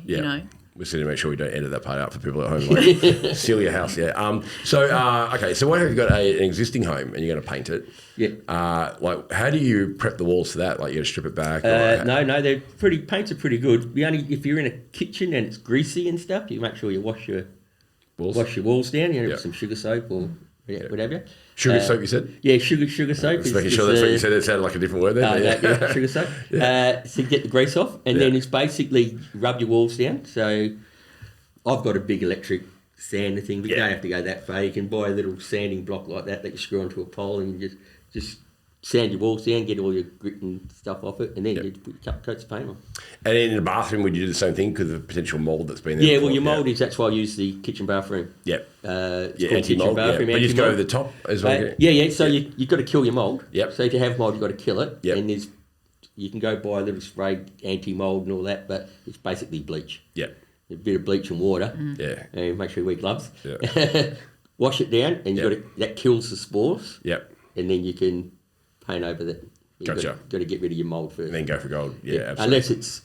We're sitting to make sure we don't edit that part out for people at home. Like, seal your house, yeah. Okay, so what have you got an existing home and you're going to paint it? Yeah. Like, how do you prep the walls for that? Like, you got to strip it back? No, paints are pretty good. If you're in a kitchen and it's greasy and stuff, you make sure you wash your walls down, with some sugar soap or whatever. Sugar soap, you said? Yeah, sugar soap. Just making sure that's what you said. It sounded like a different word there. Sugar soap. So get the grease off, and then it's basically rub your walls down. So I've got a big electric sander thing, but you don't have to go that far. You can buy a little sanding block like that you screw onto a pole, and you just sand your walls down, get all your grit and stuff off it, and then you put a couple coats of paint on. And in the bathroom, would you do the same thing because of the potential mould that's been there? Yeah, well, your mould is, that's why I use the kitchen bathroom. Yep. Anti-mould. But you just go over the top as well? So you've got to kill your mould. Yep. So if you have mould, you've got to kill it. Yep. And you can go buy a little spray anti-mould and all that, but it's basically bleach. Yep. A bit of bleach and water. Yeah. And make sure you wear gloves. Yeah. Wash it down, and that kills the spores. Yep. And then you can paint over that. Gotcha. Got to get rid of your mould first. And then go for gold. Yeah, absolutely. Unless it's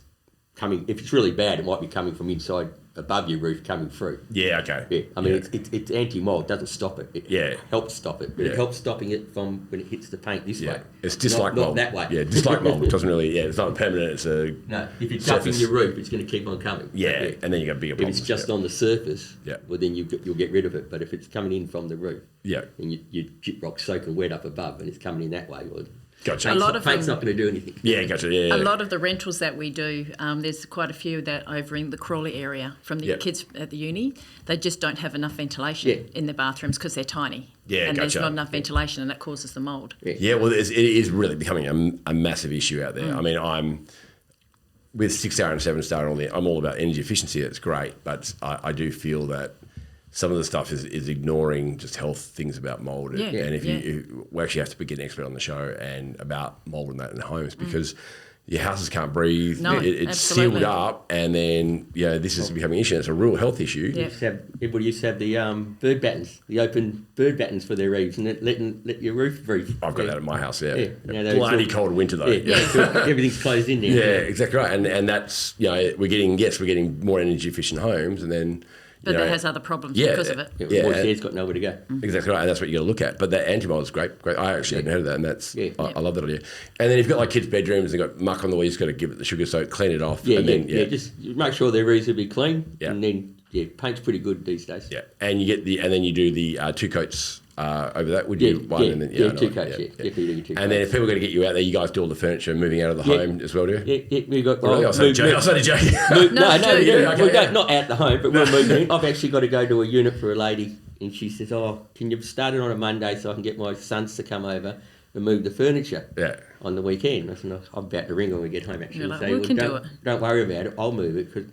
coming, if it's really bad, it might be coming from inside above your roof coming through. Yeah, okay. Yeah, I mean, it's anti-mould, doesn't stop it. It helps stop it, but it helps stopping it from when it hits the paint this way. It's dislike mould. Not that way. Yeah, dislike mould. It doesn't really, it's not permanent, it's a... No, if it's touching your roof, it's going to keep on coming. Yeah, and then you got bigger problems. If it's just on the surface, well then you'll get rid of it. But if it's coming in from the roof, and your gyprock's soaking wet up above and it's coming in that way, well... Gotcha. Paint's not going to do anything. Yeah, gotcha. Yeah. A lot of the rentals that we do, there's quite a few that over in the Crawley area from the kids at the uni, they just don't have enough ventilation in their bathrooms because they're tiny. Yeah, and there's not enough ventilation, and that causes the mould. Yeah, well, it is really becoming a massive issue out there. I mean, I'm with 6-star and 7-star and all that. I'm all about energy efficiency. That's great, but I do feel that some of the stuff is ignoring just health things about mould. And if we actually have to get an expert on the show and about mould and that in homes because your houses can't breathe. No, it's sealed up, and then this is becoming an issue. It's a real health issue. Yeah. Everybody used to have the bird battens, the open bird battens for their eaves, and let your roof breathe. I've got that at my house. Yeah, bloody cold winter though. Everything's closed in there. Yeah, exactly right. And that's we're getting more energy efficient homes, and then. But that has other problems because of it. Moisture's got nowhere to go. Exactly right, and that's what you got to look at. But that anti-mould is great. I actually hadn't heard of that, and that's I love that idea. And then if you've got like kids' bedrooms and got muck on the wall, you just got to give it the sugar soap, clean it off. Just make sure they're reasonably clean. Yeah. And then paint's pretty good these days. Yeah, and then you do the 2 coats. Over that, would you? 2 coats. And then if people are going to get you out there, you guys do all the furniture moving out of the home as well, do you? Yeah, we got. I was only joking. Not out the home, but we're moving. I've actually got to go to a unit for a lady, and she says, "Oh, can you start it on a Monday so I can get my sons to come over and move the furniture on the weekend?" I said, "I'm about to ring when we get home." Actually, like, we can do it. Don't worry about it. I'll move it because.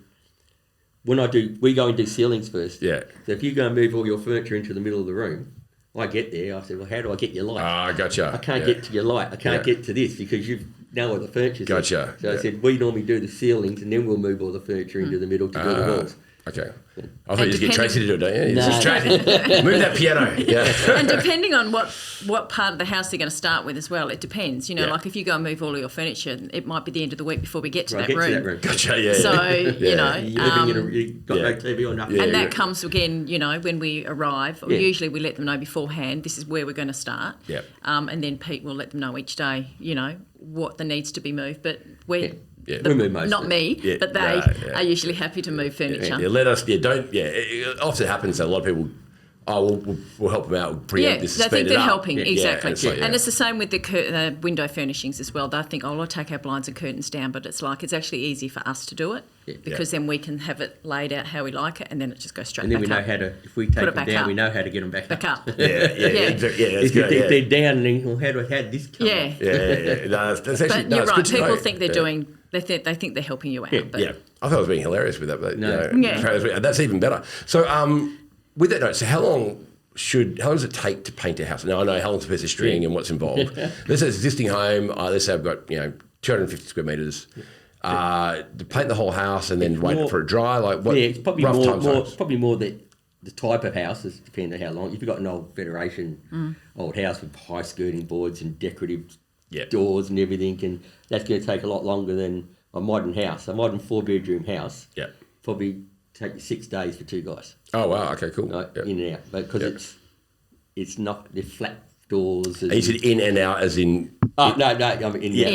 We go and do ceilings first. Yeah. So if you go and move all your furniture into the middle of the room, I get there, I said, well, how do I get your light? Ah, gotcha. I can't get to your light. I can't get to this because you know what the furture's Gotcha. So I said, we normally do the ceilings and then we'll move all the furniture into the middle to do the walls. Okay. I thought you just get Tracie to do it, don't you? Just Tracie, move that piano. Yeah. And depending on what part of the house they're going to start with as well, it depends. Like if you go and move all of your furniture, it might be the end of the week before we get to that room. Gotcha, yeah. So, you've got no TV or nothing. And that comes again, when we arrive, usually we let them know beforehand, this is where we're going to start. Yeah. And then Pete will let them know each day, what needs to be moved. But we're... Yeah, we move most. Not me, but they are usually happy to move furniture. Let us. It often happens that a lot of people. We'll help them out. This they think they're helping, exactly. And and it's the same with the window furnishings as well. They think, I'll take our blinds and curtains down, but it's actually easy for us to do it because then we can have it laid out how we like it, and then it just goes straight back up. And then we know how to, if we take them down, we know how to get them back up. If you think they're down, then how did this come up? No, that's actually, but you're right. People think they're doing. They think they're helping you out. I thought I was being hilarious with that, but that's even better. So, with that note, so how long does it take to paint a house? Now I know how long's a piece of string and what's involved. This is an existing home. Let's say I've got 250 square metres. To paint the whole house and then wait for it dry. Like what? It's probably more the type of houses, depending on how long. If you've got an old Federation old house with high skirting boards and decorative doors and everything, and that's going to take a lot longer than a modern house. A modern 4-bedroom house probably take you 6 days for 2 guys. Oh wow, okay, cool. Right, in and out, because it's not the flat doors. And you said in and out as in. Oh no, I mean in Yeah.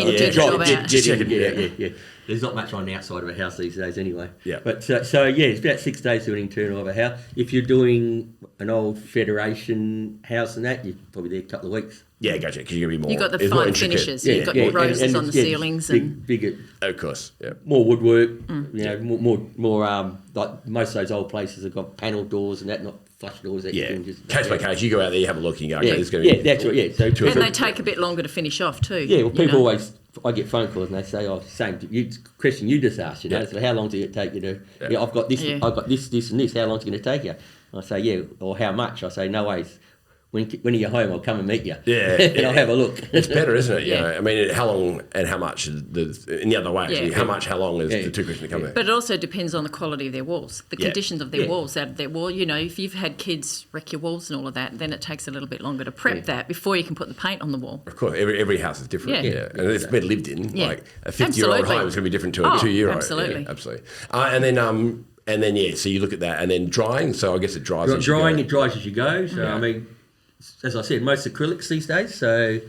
Yeah. There's not much on the outside of a house these days anyway. Yeah. But so it's about 6 days doing internal of a house. If you're doing an old Federation house and that, you're probably there a couple of weeks. Yeah, gotcha. Because you're gonna be more. You've got the fine finishes. You've got your roses on the ceilings and bigger. Of course, yeah. More woodwork. You know, more like most of those old places have got panel doors and that, not flush doors. That you can just case by case. You go out there, you have a look, and you go, okay, this is going to be. That's right. Yeah, so and they take a bit longer to finish off too. Yeah, well, people always. I get phone calls and they say, "Oh, same question you just asked. You know, so how long does it take you to? Yeah, I've got this. I've got this, and this. How long is it going to take you?" And I say, or how much? I say, no worries. When you're home, I'll come and meet you. Yeah, and I'll have a look. It's better, isn't it? You know, I mean, how long and how much? In the other way, actually, how much, how long is the two questions come in? But it also depends on the quality of their walls, the conditions of their walls, out of their wall. You know, if you've had kids wreck your walls and all of that, then it takes a little bit longer to prep that before you can put the paint on the wall. Of course, every house is different. Yeah. And it's been lived in. Like a 50-year-old home is going to be different to a 2-year-old. Absolutely. Yeah, absolutely. And then so you look at that, and then drying. So I guess it dries. It dries as you go. So I mean. As I said, most acrylics these days, so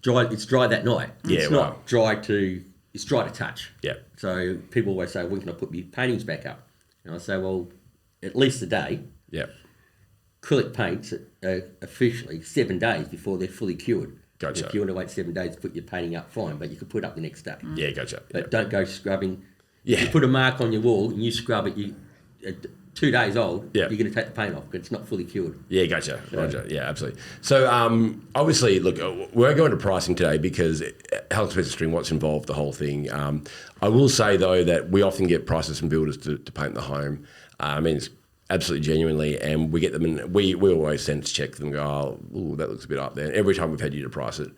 it's dry that night. It's not dry it's dry to touch. Yeah. So people always say, when can I put my paintings back up? And I say, well, at least a day. Yeah. Acrylic paints are officially 7 days before they're fully cured. Gotcha. If you want to wait 7 days to put your painting up, fine, but you could put it up the next day. Yeah, gotcha. But don't go scrubbing. Yeah. If you put a mark on your wall and you scrub it, 2 days old, yeah. you're going to take the paint off because it's not fully cured. Yeah, gotcha. Roger. Yeah, absolutely. So, obviously, look, we're going to pricing today because how expensive string, what's involved, the whole thing. I will say, though, that we often get prices from builders to paint the home. I mean, it's absolutely genuinely, and we get them, and we always sense check them and go, oh, that looks a bit up there. And every time we've had you to price it,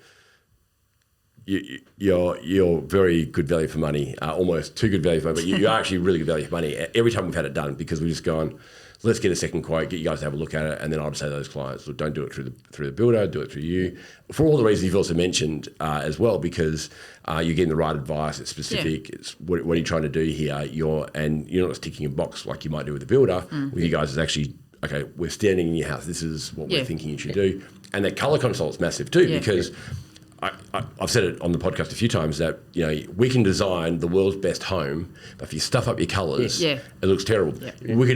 you're very good value for money, almost too good value for money, but you're actually really good value for money every time we've had it done, because we've just gone, let's get a second quote, get you guys to have a look at it, and then I'll say to those clients, look, don't do it through the builder, do it through you, for all the reasons you've also mentioned as well, because you're getting the right advice, it's specific, it's what are you trying to do here, you're not just ticking a box like you might do with the builder. With you guys, it's actually, okay, we're standing in your house, this is what we're thinking you should do. And that colour consult's massive too, because I've said it on the podcast a few times that, you know, we can design the world's best home, but if you stuff up your colours, it looks terrible. Someone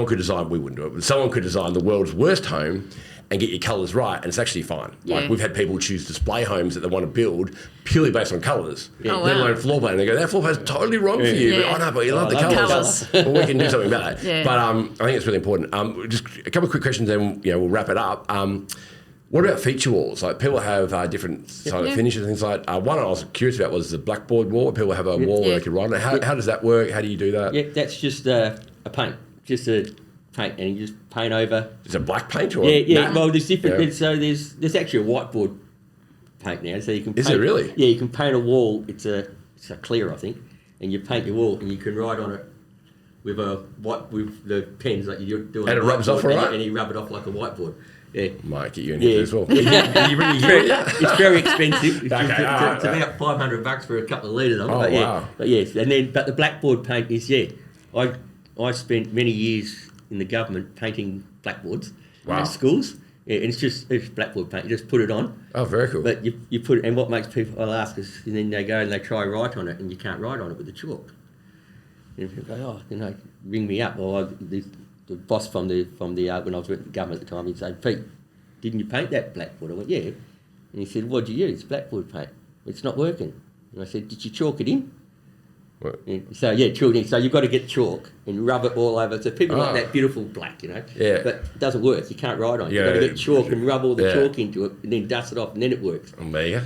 could design, we wouldn't do it, but someone could design the world's worst home and get your colours right, and it's actually fine. Like, we've had people choose display homes that they want to build purely based on colours, let alone floor plan. And they go, that floor plan's totally wrong for you. But, no, but you love the colours. Well, we can do something about that. But I think it's really important. Just a couple of quick questions, and we'll wrap it up. What about feature walls? Like, people have different sort of finishes and things like. One I was curious about was the Blackboard wall. People have a wall where they can write on it. How does that work? How do you do that? Yeah, that's just a paint, just a paint, and you just paint over. Is it black paint or? Yeah. Well, there's different. Yeah. So there's actually a whiteboard paint now. So you can. Is it really? Yeah, you can paint a wall. It's a clear, I think, and you paint your wall, and you can write on it with the pens like you're doing. And it rubs off, all right. And you rub it off like a whiteboard. Yeah. Might get you in here as well. It's very expensive. It's about $500 for a couple of litres of it. Oh, wow. But yes, but the Blackboard paint is I spent many years in the government painting blackboards at schools. Yeah, and it's Blackboard paint. You just put it on. Oh, very cool. But you put it, and what makes people ask is, and then they go and they try write on it, and you can't write on it with the chalk. And people go, ring me up. Or the boss from the when I was with the government at the time, he'd say, Pete, didn't you paint that Blackboard? I went, yeah. And he said, what'd you use? Blackboard paint. It's not working. And I said, did you chalk it in? What? So chalk it in. So you've got to get chalk and rub it all over. So people like that beautiful black, But it doesn't work. You can't write on it. You've got to get chalk and rub all the chalk into it and then dust it off, and then it works. Oh, there you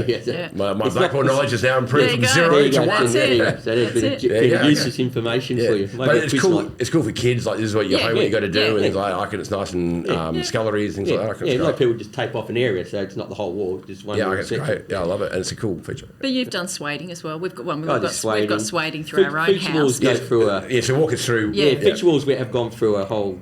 go. So, my Blackboard knowledge is now improved from 0 to 1. So there's a bit of useless information for you. But it's cool. It's cool for kids. Like, this is what your homework you got to do, and things like that. I reckon it's nice and sculleries, things like that. A lot of people just tape off an area, so it's not the whole wall. Just one. Yeah, it's great. Yeah, I love it, and it's a cool feature. But you've done sueding as well. We've got sueding through our own feature walls go through so walk us through. Feature walls have gone through a whole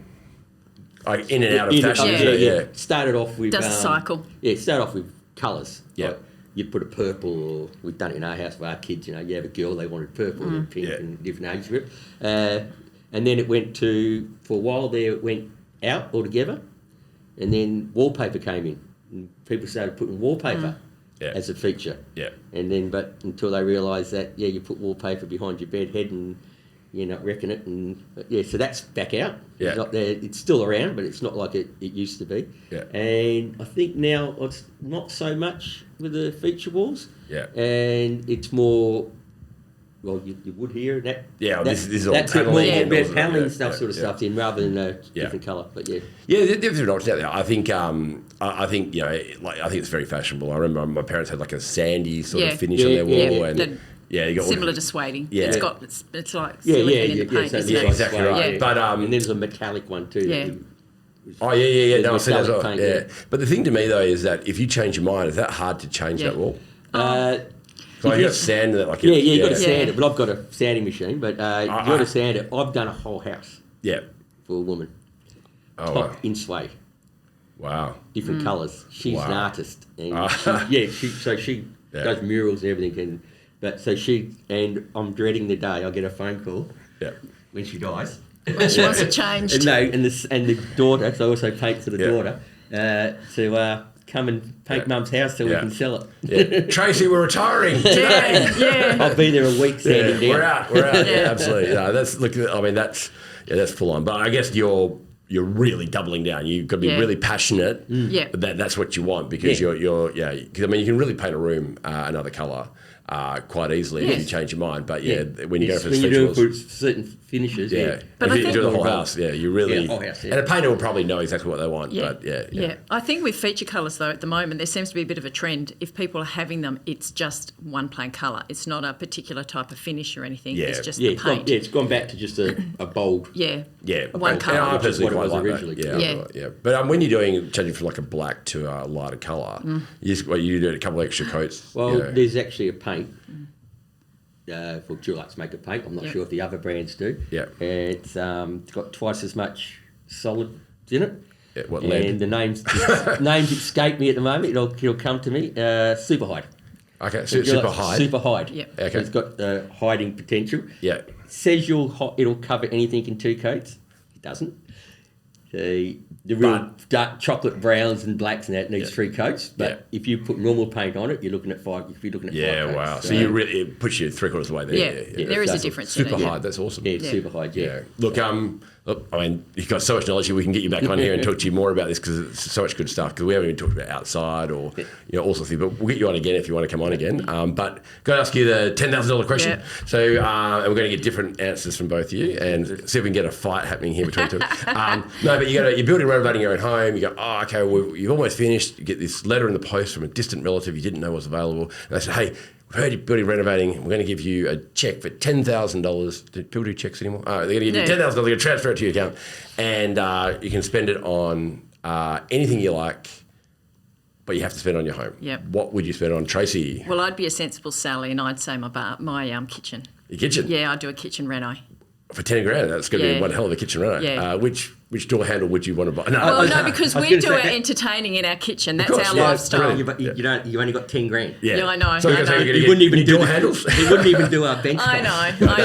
in and out of fashion. Started off with does a cycle. Yeah, started off with colours. Yeah. Like, you put a purple, or we've done it in our house for our kids. You have a girl, they wanted purple and pink and different age group. And then it went for a while there, it went out altogether. And then wallpaper came in. And people started putting wallpaper as a feature. Yeah. And then, but until they realised that, you put wallpaper behind your bed head and you're not wrecking it. And so that's back out. Yeah. It's not there. It's still around, but it's not like it used to be. Yeah. And I think now it's not so much with the feature walls. Yeah. And it's more... Well, you would hear that. Yeah, this is all that's panelling. More panelling stuff stuff in rather than a different colour. But yeah, there's different options out there. I think I think it's very fashionable. I remember my parents had like a sandy sort of finish on their wall, and you got similar to sueding. Yeah, it's like silicone in the paint. So isn't it? exactly right. Yeah. But and there's a metallic one too. Yeah. No, I've seen that as well. Paint, yeah, but the thing to me though is that if you change your mind, is that hard to change that wall? So you got to sand it, you got to sand it. But I've got a sanding machine. But you got to sand it. I've done a whole house. Yeah. For a woman. Oh, top wow. in suede. Wow. Different colours. She's an artist, and she does murals and everything. And I'm dreading the day I get a phone call. Yeah. When she dies. When she wants it changed. And the daughter. So I also paint for the daughter to come and paint Mum's house so we can sell it. Yeah. Tracie, we're retiring today. Yeah. I'll be there a week sanding down. We're out. Yeah, absolutely. No, that's full on. But I guess you're really doubling down. You've got to be really passionate. Yeah. That's what you want because you're because I mean you can really paint a room another colour quite easily if you change your mind. But when you go for certain finishes, but if you do the whole house, you really whole house, and a painter will probably know exactly what they want. But I think with feature colours though at the moment there seems to be a bit of a trend. If people are having them, it's just one plain colour. It's not a particular type of finish or anything. It's just the paint. It's gone back to just a bold. One colour. I personally quite like originally. that. But when you're changing from like a black to a lighter colour, you do a couple of extra coats. Well, there's actually a paint. For Dulux make a paint. I'm not sure if the other brands do. Yeah. It's got twice as much solid in it. Yeah, what lead? And the names escape me at the moment. It'll come to me. Super hide. Okay, super hide. Super hide. Yeah. Okay. So it's got hiding potential. Yeah. It says it'll cover anything in 2 coats. It doesn't. The real dark chocolate browns and blacks and that needs 3 coats. But if you put normal paint on it, you're looking at 5. If you're looking at 5 coats. Wow. So you really it puts you 3/4 of the way there. There is a difference. Super hide. That's awesome. Yeah, super hide. Yeah. Look, I mean, you've got so much knowledge here. We can get you back on here and talk to you more about this because it's so much good stuff. Because we haven't even talked about outside or all sorts of things. But we'll get you on again if you want to come on again. But going to ask you the $10,000 question. Yeah. So and we're going to get different answers from both of you and see if we can get a fight happening here between two. No, but you're building, renovating your own home. You go, okay, well, you've almost finished. You get this letter in the post from a distant relative you didn't know was available. And they said, hey, we've heard you're building, renovating. We're going to give you a check for $10,000. Do people do checks anymore? They're going to give you $10,000. They're going to transfer it to your account. And you can spend it on anything you like, but you have to spend it on your home. Yep. What would you spend it on, Tracie? Well, I'd be a sensible Sally and I'd say my kitchen. Your kitchen? Yeah, I'd do a kitchen reno. For $10,000, that's going to be one hell of a kitchen reno. Yeah. Which door handle would you want to buy? No, because we do our entertaining in our kitchen. That's our lifestyle. You only got $10,000. Yeah, I know. So you wouldn't even do door handles. You wouldn't even do our bench. I know. No,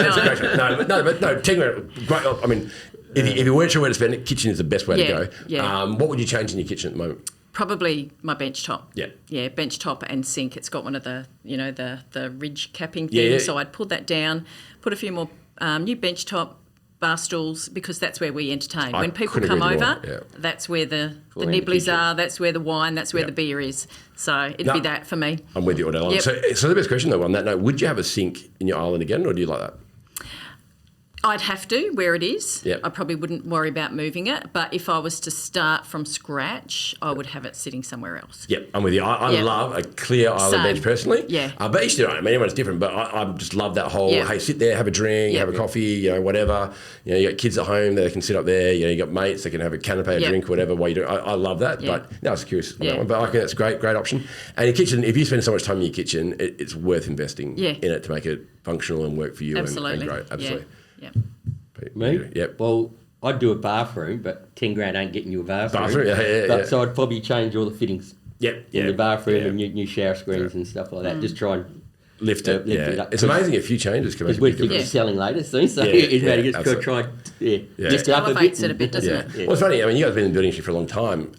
$10,000. Great. I mean, if you weren't sure where to spend it, kitchen is the best way to go. Yeah. What would you change in your kitchen at the moment? Probably my bench top. Yeah. Yeah, bench top and sink. It's got one of the the ridge capping things. Yeah. So I'd pull that down, put a few more new bench top, bar stools, because that's where we entertain. When people come over, that's where the nibblies are, that's where the wine, that's where the beer is. So it'd be that for me. I'm with you all day long. Yep. So the best question though on that note, would you have a sink in your island again or do you like that? I'd have to, where it is. Yep. I probably wouldn't worry about moving it. But if I was to start from scratch, I would have it sitting somewhere else. Yep, I'm with you. I love a clear island bench personally. Yeah. But each their own. I mean, everyone's different. But I just love that whole, hey, sit there, have a drink, have a coffee, whatever. You got kids at home that can sit up there. You got mates that can have a canapé, a drink, whatever. While you do. I love that. But I was curious on that one. But I think that's a great option. And your kitchen, if you spend so much time in your kitchen, it's worth investing in it to make it functional and work for you and grow. Absolutely. Yeah. Me? Yep. Well, I'd do a bathroom, but $10,000 ain't getting you a bathroom. So I'd probably change all the fittings. Yep. In the bathroom and new shower screens and stuff like that. Just try and lift it. It up. It's amazing a few changes can make a we're big difference. selling later soon, so it's got to try lift it up a bit. Elevates it a bit, doesn't it? Yeah. Well, it's funny. I mean, you guys have been in the building industry for a long time.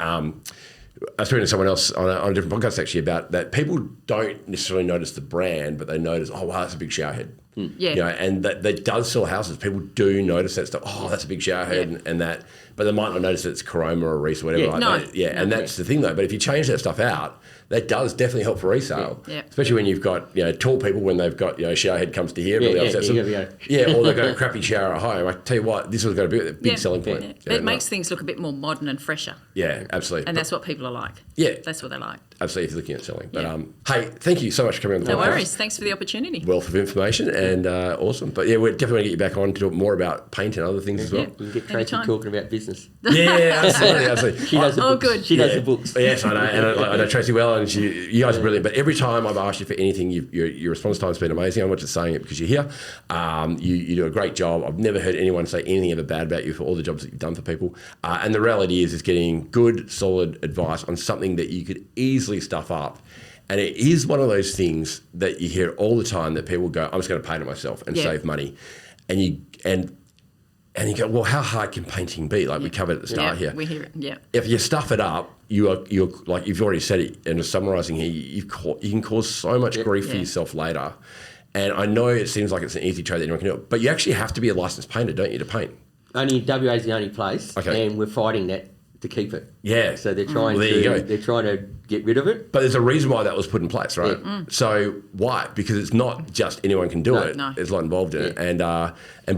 I was speaking to someone else on a different podcast actually about that. People don't necessarily notice the brand, but they notice, oh wow, that's a big shower head. Yeah. You know, and that does sell houses. People do notice that stuff. Oh, that's a big shower head, and that. But they might not notice that it's Chroma or Reese or whatever. And that's the thing though. But if you change that stuff out, that does definitely help for resale. Yeah. Especially when you've got tall people when they've got shower head comes to here really upset. Or they've got a crappy shower at home. I tell you what, this has got to be a big selling point. Yeah. It makes things look a bit more modern and fresher. Yeah, absolutely. And that's what people are like. Yeah, that's what they like. Absolutely, if you're looking at selling. But hey, thank you so much for coming on the podcast. No worries. Thanks for the opportunity. Wealth of information and awesome. But yeah, we're definitely going to get you back on to talk more about paint and other things as well. You can get Tracie talking about business. Yeah, absolutely. She does the books. Good. She does the books. Yes, I know. And I know Tracie well, and you guys are brilliant. But every time I've asked you for anything, your response time's been amazing. I'm not just saying it because you're here. You do a great job. I've never heard anyone say anything ever bad about you for all the jobs that you've done for people. And the reality is getting good, solid advice on something that you could easily stuff up. And it is one of those things that you hear all the time that people go, I'm just going to paint it myself and save money. And you go, well, how hard can painting be? Like we covered at the start here. We hear it, If you stuff it up, you're like you've already said it, and just summarising here, you can cause so much grief for yourself later. And I know it seems like it's an easy trade that anyone can do it, but you actually have to be a licensed painter, don't you, to paint? Only WA is the only place, and we're fighting that to keep it. Yeah. So they're trying to get rid of it. But there's a reason why that was put in place, right? Yeah. So why? Because it's not just anyone can do it. No. There's a lot involved in it. And by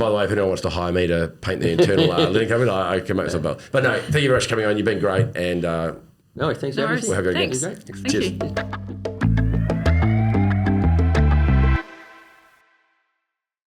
the way, if anyone wants to hire me to paint the internal living cabin, I can make myself well. But no, thank you very much for coming on. You've been great. And no, thanks for having me. We'll have you again. Thanks. Thank you.